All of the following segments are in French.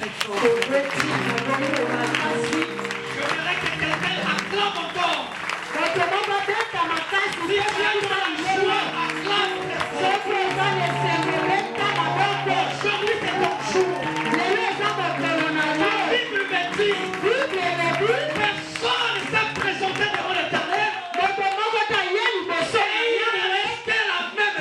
très fort. Je voudrais que quelqu'un acclame encore. Si tu as ton choix, acclame. Aujourd'hui c'est ton jour. La Bible me dit, personne ne s'est présenté devant l'Éternel. Et il restait la même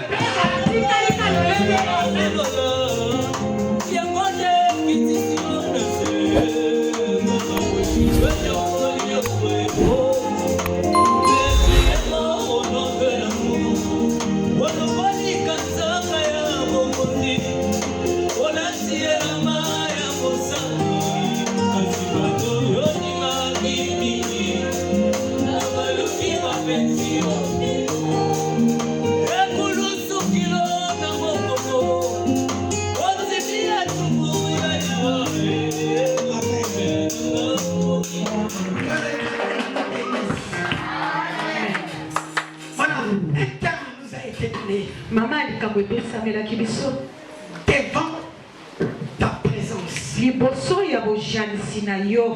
Maman devant ta présence.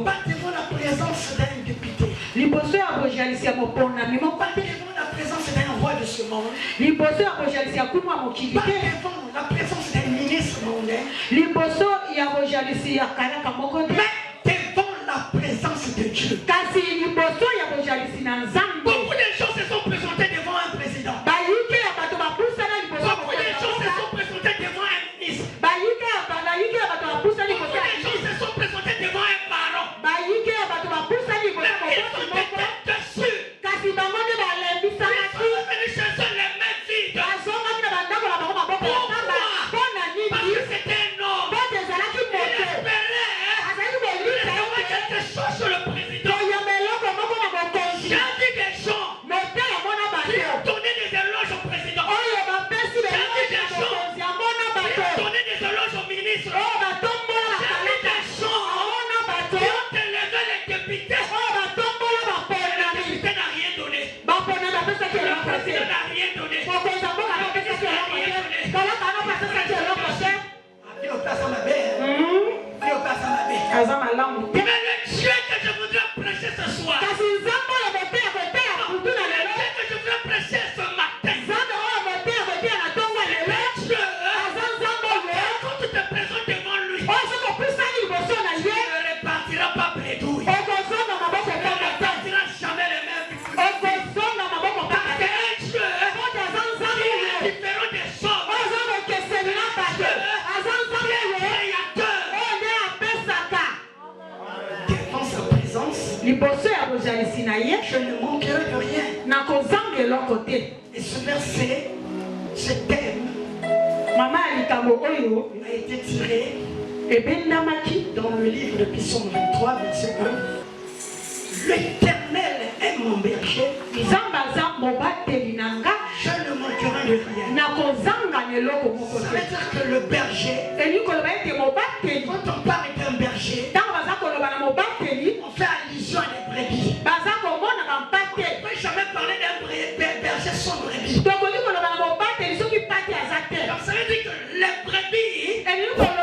Pas devant la présence d'un député. Pas devant la présence d'un roi de ce monde. Pas devant la présence d'un ministre mondain. Mais devant la présence de Dieu. Beaucoup de gens se sont présentés devant un président. Beaucoup de gens se sont présentés devant un ministre. Beaucoup de gens se sont présentés devant un parent. Mais ils sont dessus. Ils sont venus chez eux les mains vides. Pourquoi? Parce que c'était un homme. Il espérait recevoir quelque chose sur le président. J'ai vu des gens qui ont donné des éloges au président. J'ai vu des gens qui ont donné des éloges au ministre. J'ai vu des gens qui ont élevé les députés. Le député n'a rien donné. Le président n'a rien donné. Mais le Dieu que je voudrais prêcher ce soir, le Dieu que je voudrais prêcher ce matin, quand tu te présentes devant lui, tu ne repartiras pas bredouille. Tu ne repartiras jamais les mêmes. Parce qu'un Dieu qui est différent des choses. Dieu qui est créateur. Devant sa présence, je ne manquerai de rien. Et ce verset, ce thème, a été tiré dans le livre de Psaume 23, verset 1. L'Éternel est mon berger. Je ne manquerai de rien. Ça veut dire que le berger, quand on parle d'un berger, on fait allusion à des brebis. On ne peut jamais parler d'un berger sans brebis. Donc ça veut dire que les brebis doivent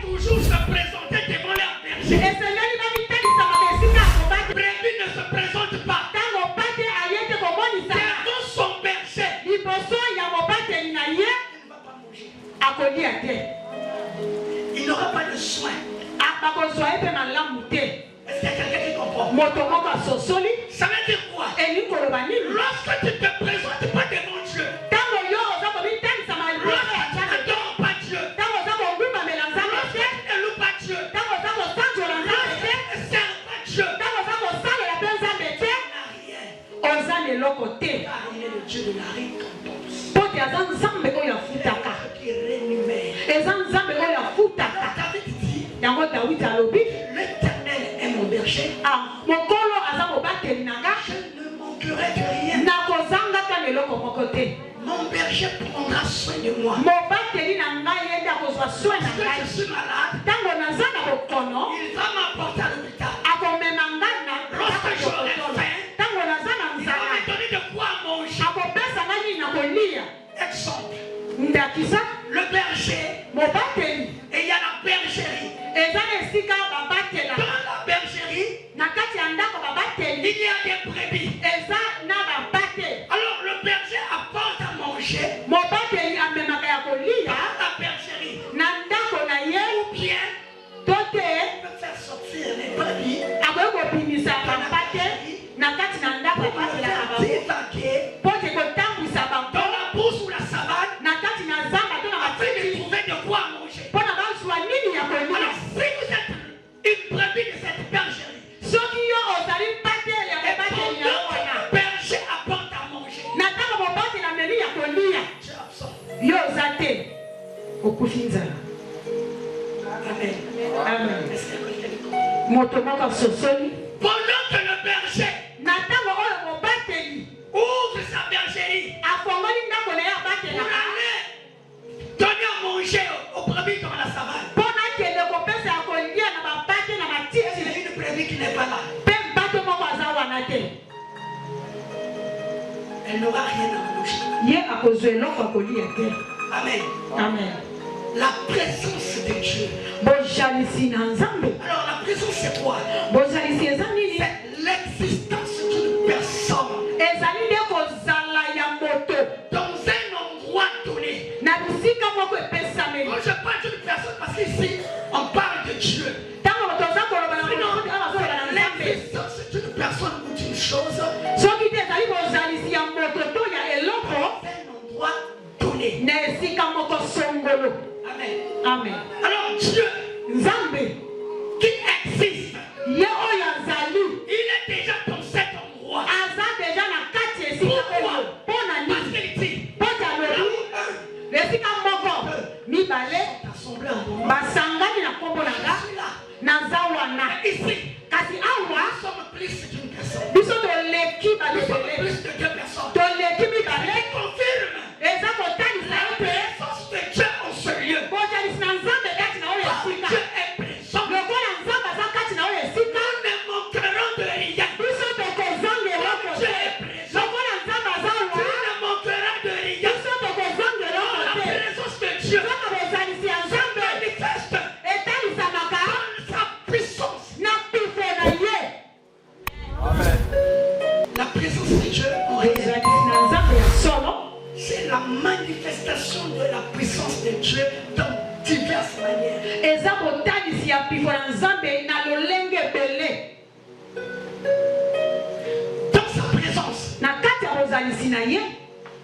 toujours se présenter devant leur berger. Le brebis ne se présente pas devant son berger. Il ne va pas manger. Il n'aura pas de soin. Est-ce qu'il y a quelqu'un qui comprend? Ça veut dire quoi? Lorsque tu ne te présentes pas devant Dieu, lorsque tu n'adores pas Dieu, lorsque tu ne loues pas Dieu, lorsque tu ne sers pas Dieu, on n'a rien. Car il est le Dieu de la récompense. Qui rémunère. David dit, l'Éternel est mon berger. Je ne manquerai de rien. Mon berger prendra soin de moi. Lorsque je suis malade, il va m'apporter à l'hôpital. Lorsque j'aurai faim, il va me donner de quoi manger. Exemple, le berger, et il y a la bergerie. okufinzala. Amen. Amen. Est-ce qu'il y a quelqu'un qui comprend? Motomoko sosoli. Pendant que le berger Natango oyo mobateli ouvre sa bergerie afongoli ndako na ye pour abatelaka aller donner à manger aux brebis dans la savane. mpona akende kopesa ya kolia na babate na Il y matiti a une brebis qui n'est pas là. mpe mbato moko aza wana te Elle n'aura rien à manger. ye akozwa eloko akolia te. Amen. Amen. La présence de Dieu. Bojalisi na nzambe. Alors la présence c'est quoi? Bojalisi eza nini? C'est l'existence d'une personne Ezali nde kozala ya moto dans un endroit donné. na bisika moko epesameli. Quand je parle d'une personne, parce qu'ici on parle de Dieu. Ntango toza koloba na moto awa azoloba na nzambe. L'existence d'une personne ou d'une chose Soki te ezali bozalisi ya moto to ya eloko dans un endroit donné. na esika moko songolo. Amen. Amen. Alors Dieu Nzambe qui existe, ye oyo azali il est déjà dans cet endroit. aza deja na kati ya esika oyo mpona Parce nini? qu'il dit, Mpo talobi esika moko mibale assemblé en mon nom. basangani na nkombo na Je nga suis là. naza wana. Ici, Kasi awa nous sommes plus d'une personne. biso toleki Nous sommes balebele plus de deux personnes. toleki mibale Il confirme eza kotalisa la ye mpe présence de Dieu en ce lieu. botalisi na nzambe kati na oyo Parce que esika Dieu est présent. lokola nzambe aza kati na oyo esika Nous ne manquerons de rien. biso tokozanga eloko Dieu te est présent. lokola nzambe aza Tu wa ne manqueras de rien. biso tokozanga eloko La te présence de Dieu kaka bozalisi ya nzambe manifeste etalisamaka dans sa puissance. na pifo na ye. La présence de Dieu en réalité, bozalisi na nzambe ya solo c'est la manifestation de la puissance de Dieu dans diverses manières. eza botalisi ya pifo na nzambe na lolenge ebele. Dans sa présence, Na kati ya bozalisi na ye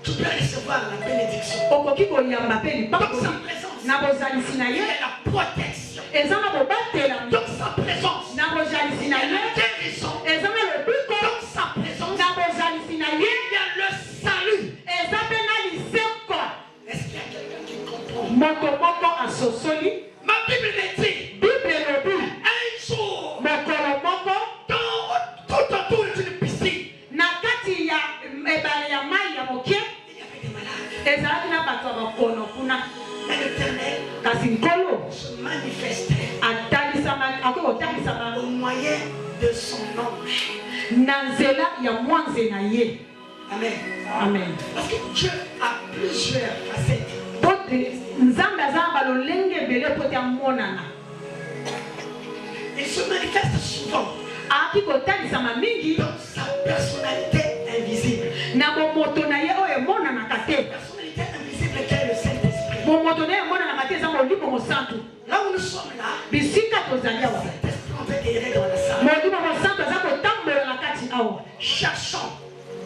tu peux recevoir la bénédiction. okoki koyamba mpe Dans lipakosi sa présence, na bozalisi na il y ye a la protection. eza na bobatela Dans sa présence, na bozalisi il y na a ye la guérison. eza na lobiko Dans sa présence, na bozalisi na il ye y a le salut. eza mpe na liseko. Est-ce qu'il y a quelqu'un qui comprend? Moto moko asosoli Ma Bible me dit, bible elobi un jour, mokolo moko tout autour d'une piscine, na kati ya ebale ya mai ya moke il y avait des malades. ezalaki na bato ya bakono kuna. Mais l'Éternel Kasi nkolo se manifestait akoki kotalisama au moyen de son ange. na nzela ya mwanze na ye. Amen. Amen. Parce que Dieu a plusieurs facettes. Pote nzambe aza na balolenge ebele po te amonana. Il se manifeste souvent Aki kotalisama mingi dans sa personnalité invisible. na bomoto na ye oyo emonanaka te. Personnalité invisible qui est le Saint-Esprit. Bomoto na ye emonanaka te eza molimo mosantu. Là où nous sommes là, Bisika tozali awa Saint-Esprit en fait errer dans la salle. molimo mosantu aza kotambola na kati awa Cherchant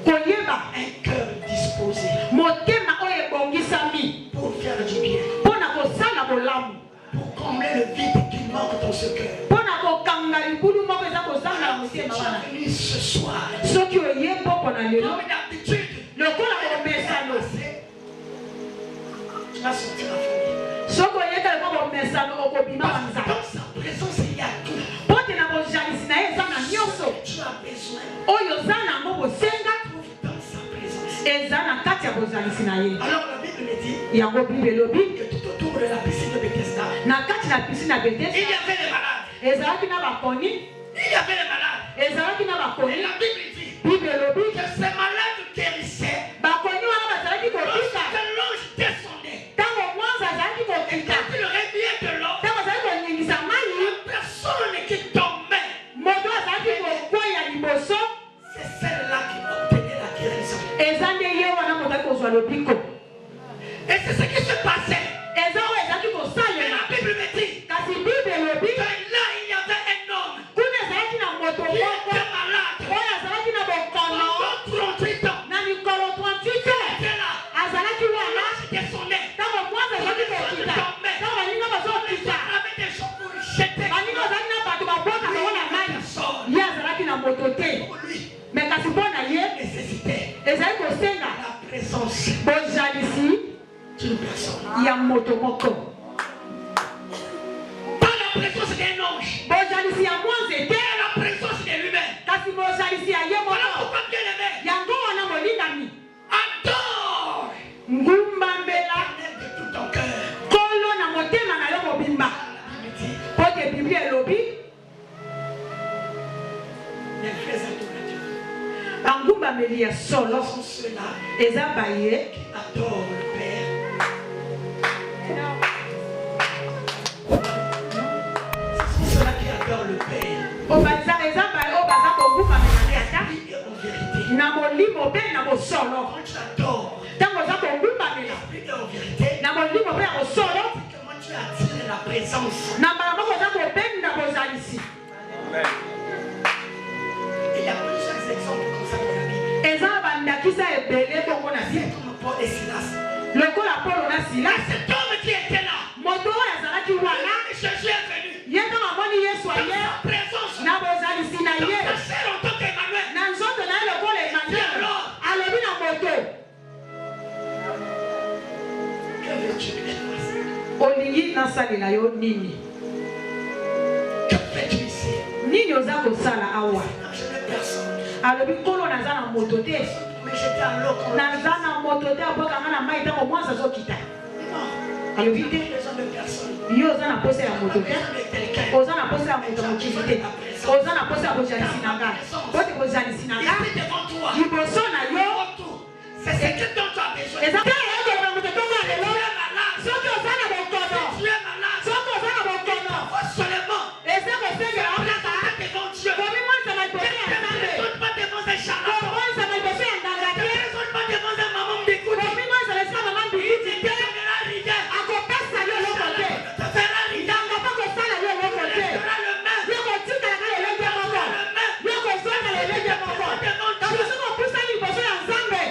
koyeba un cœur disposé motema oyo ebongisami pour faire du bien, mpo na kosala bolamu, pour combler le vide qui manque dans ce cœur. mpo na kokanga libulu moko eza kozanga na Alors, si tu motema wana. es venu ce soir, Soki oye poko na lelo comme d'habitude, lokola bomesano, tu vas sortir en famille. soki oyeka leko bomesano okobima Parce que banzala dans sa présence, il y a tout. mpo te na bojalisi na ye eza na nyonso Tu as besoin. oyo oza nango bosenga Trouve dans sa présence. eza na kati ya bozalisi na ye. Alors la Bible me dit Yango bible elobi que tout autour de la piscine de Bethesda, na kati na pisine ya il y Betesda avait les malades. ezalaki na bakoni, Il y avait les malades. ezalaki na Et bakoni. la Bible dit Bible elobi que ces malades guérissaient bakoni wana bazalaki lorsque kokita l'ange descendait. ntango mwanza azalaki Et kokita quand il réveillait de l'eau, ntango azalaki koningisa mai la personne qui dormait, moto azalaki kokwea liboso c'est celle-là qui obtenait la guérison. eza nde ye wana moto azalaki kozwa lobiko. Et c'est ce qui se passait. Eza oyo ezalaki Et kosalela la Bible me dit kasi bible elobi que là, il y avait un homme kuna ezalaki na moto qui moko était malade oyo azalaki na bokono pendant 38 ans. na mikolo 38 Il était là. azalaki wana L'ange descendait. ntango mwanza ezalaki kokita ntango baninga bazokita Avec des gens pour le jeter. baninga bazalaki na bato babwaka bango na mai Personne. ye azalaki na moto te Pour lui, me kasi mpo na ye nécessitait ezali kosenga la présence bojalisi d'une personne. ya moto moko. présence d'un ange. Bojalisi ya mwanze te. Et la présence de lui-même. Kasi bojalisi ya ye Voilà moko. pourquoi bien aimé. Yango wana molingami. Adore Ngumbambela. l'éternel de tout ton cœur. Kolo na motema na yo mobimba. La Bible dit, Kote Biblia elobi. les vrais adorateurs Bangumbameli ya solo. sont ceux-là Eza baye. qui adorent le Père. Ce sont ceux-là qui adorent le Père. Obaza eza baye obaza kongumbamela tata. Oui, et en vérité. Na molimo pe na bosolo. Quand tu adores, Tango za kongumbamela. oui, et en vérité, Na molimo pe na bosolo. comment tu attires la présence. Na mbala moko za kobenda bozalisi. Il y a plusieurs exemples comme ça dans la Bible. Eza bandakisa ebele bongo na C'est Bible. comme Paul et Silas. Lokola Paulo na Silas. Cet homme qui était là, Moto oyo azalaki wana. Jésus est venu. Ye ntango amoni Yesu Dans aye. sa présence, Na bozalisi na dans ye. sa chair en tant qu'Emmanuel. Na nzoto na ye lokola Emmanuel. Alobi na moto. Que veux-tu que je fasse? Olingi nasalela yo nini? Que fais-tu ici? Nini oza kosala awa? Non, je n'ai personne. Alobi nkolo naza na moto te. Mais j'étais en l'eau quand Naza na moto te abokanga na mai ntango mwasi azokita. non, Alobi j'ai te. besoin de personne. Yo oza na posa ya moto te. Besoin de quelqu'un. Oza na posa ya moto mokili te. Oza na posa ya bozalisi na nga. Bote bozalisi na nga. Ici devant toi. Liboso na yo. C'est ce que dont tu as besoin. Eza te ya koloba moto tongo ya Tu lelo. es malade. Soki oza na bokono. Tu es malade. Soki oza na bokono. Pas seulement. Eza kosengela okaka. Devant Dieu. Komimonisa liboso ya Ne nzambe. raisonne pas devant un charlatan. Komonisa liboso ya nganga Ne te. raisonne pas devant un maman d'écoute. Komimonisa lesika mama Il mbikuti te te. fera rigueur. Akopesa yo eloko te. Te fera rigueur. Nganga mpo kosala yo eloko te. Sera le même. Yo kotikala ka lelenge moko. Yo kozonga lelenge moko. Kasi soki opusa liboso ya nzambe.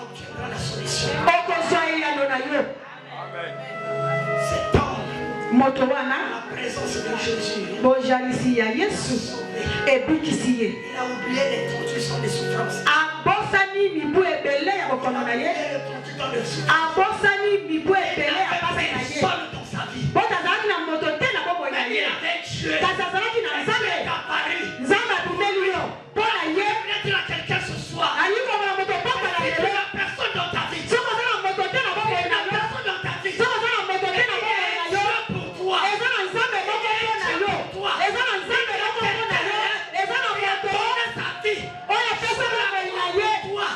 Obtiendra la solution. Okozwa eyano na yo. Cet homme, Moto wana. la présence de Jésus, Bojalisi ya Yesu. Ebikisi ye. il a oublié les 38 ans de souffrance. Abosani mibu ebele ya bokono na ye. Il a oublié les 38 ans de souffrance. Abosani mibu ebele ya pasi na ye. Seul dans sa vie. Bota azalaki na moto te na bomoi na Mais il ye. avait Dieu. Kasi azalaki na Il nzambe. est apparu. Nzambe atumeli yo. Mpo na ye. Je voulais dire à quelqu'un ce soir. Alikomona moto pamba na Si tu lelo. n'as personne dans ta vie, Soki oza na moto te na si bomoi tu na n'as yo. personne dans ta vie, Soki oza na moto te na bomoi na yo. Dieu pour toi. Eza na nzambe moko mpo na yo. Eza na nzambe moko mpo na yo. Eza na moto Donne sa vie. oyo apesa bomoi na ye. Toi.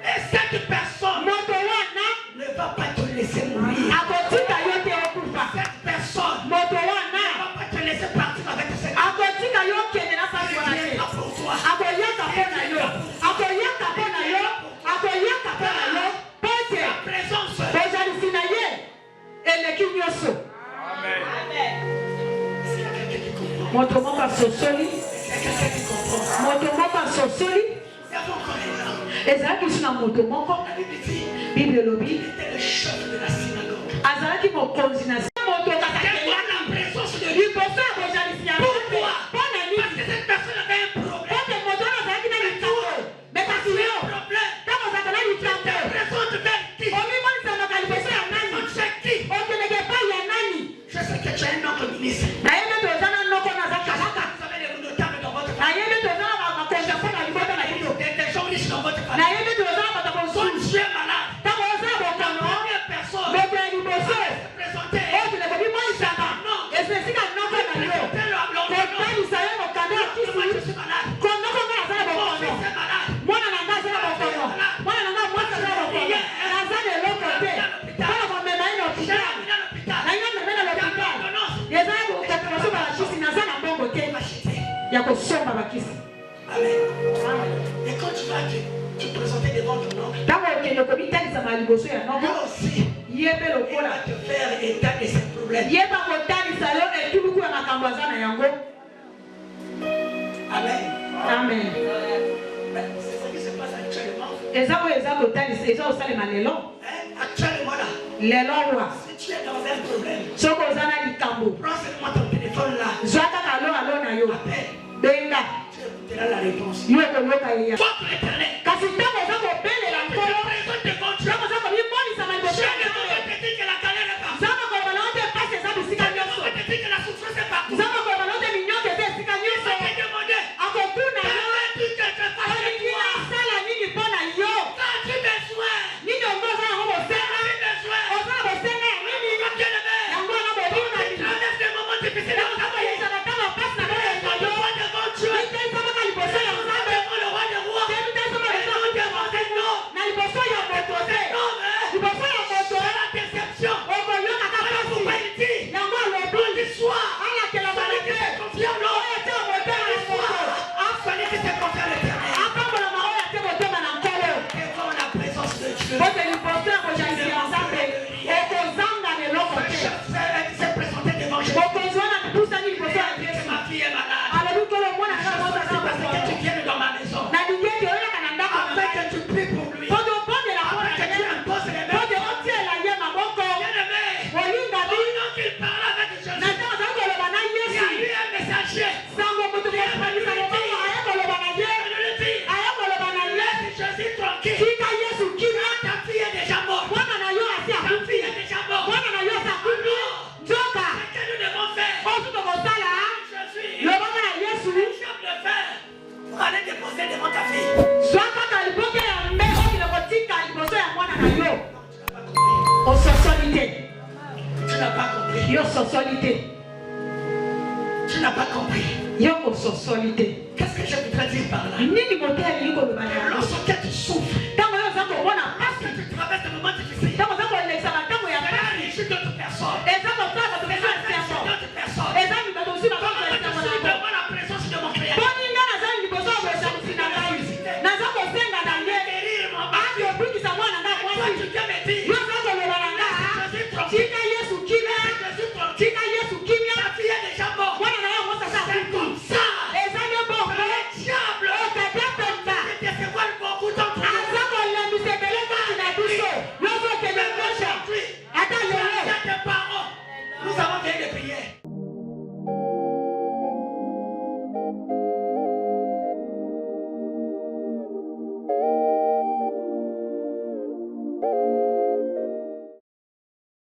Et cette personne Moto wana ne va pas te laisser mourir. akotika yo te okufa. Cette personne Moto ne wana va pas te laisser partir avec cette akotika yo okende na pasi wana personne. te. Pour toi. Akoyaka mpo na yo. Akoyaka mpo na yo. Akoyaka mpo na yo. Mpo ete La présence. bozalisi na ye eleki nyonso. Est-ce qu'il y a quelqu'un qui comprend? Moto moko asosoli. Est-ce qu'il y a quelqu'un qui comprend? Moto moko asosoli. Il y a encore un homme. Ezalaki su na moto moko. La Bible dit, Bible elobi il était le chef de la synagogue. azalaki mokonzi na se moto Quelle kakakelaki la présence de Dieu? liboso ya bozalisi ya Pourquoi? mpo na Parce nini? que cette personne avait un problème. Ete moto wana azalaki na likambo. Me kasi yo Un problème. ntango ozalaka na Tu likambo te présentes vers qui? omimonisanaka liboso ya nani? C'est qui? okendeke epai ya nani? Je sais que tu as un oncle ministre. nayebi ete oza na noko naza kalaka. Vous avez des notables dans votre famille. nayebi ete oza na bakonzi mpo na libota na bino. Des gens riches dans votre famille. nayebi ete oza na bato Quand mosusu tu es malade, ntango oza la bokono première personne moto ya liboso se présenter. okendeke bimonisaka ese esika noko na yo kotalisa ye mokanda ya kisi Moi, je suis malade. konoko nga naza na Mon bokono fils est malade. mwana na nga aza na bokono mwana na nga mwasi aza na bokono naza na eloko te mpona komema ye na J'ai hôpital amené à l'hôpital. na nga meme na l'hôpital eza kokosomba bakisi naza na mbongo te Acheter. ya kosomba bakisi. Amen. Et quand tu vas te présenter devant ton oncle, ntango okende kobitalisama liboso ya lui noko aussi, ye mpe il lokola va te faire état de ses problèmes. ye mpe kotalisa yo etuluku ya makambo aza na yango. Amen. amen. C'est ce qui se passe actuellement. eza oyo eza kotalisa eza kosalema lelo Actuellement là, lelo wa si tu es dans un problème, soki oza na likambo prends seulement ton téléphone là. zwa kaka alo na yo Appelle. benga Tu écouteras la réponse. yo ekoyoka eya. Votre éternel. kasi ntango oza kobelela Tu nkolo te présentes devant Dieu. ntango oza kobimonisama liboso ya Jamais on nzambe va te dire que la galère est partout. nzambe koloba na yo te pasi eza bisika Jamais on nyonso va te dire que la souffrance est partout. nzambe Tu n'as pas compris. Qu'est-ce que je voudrais dire par là? Lorsque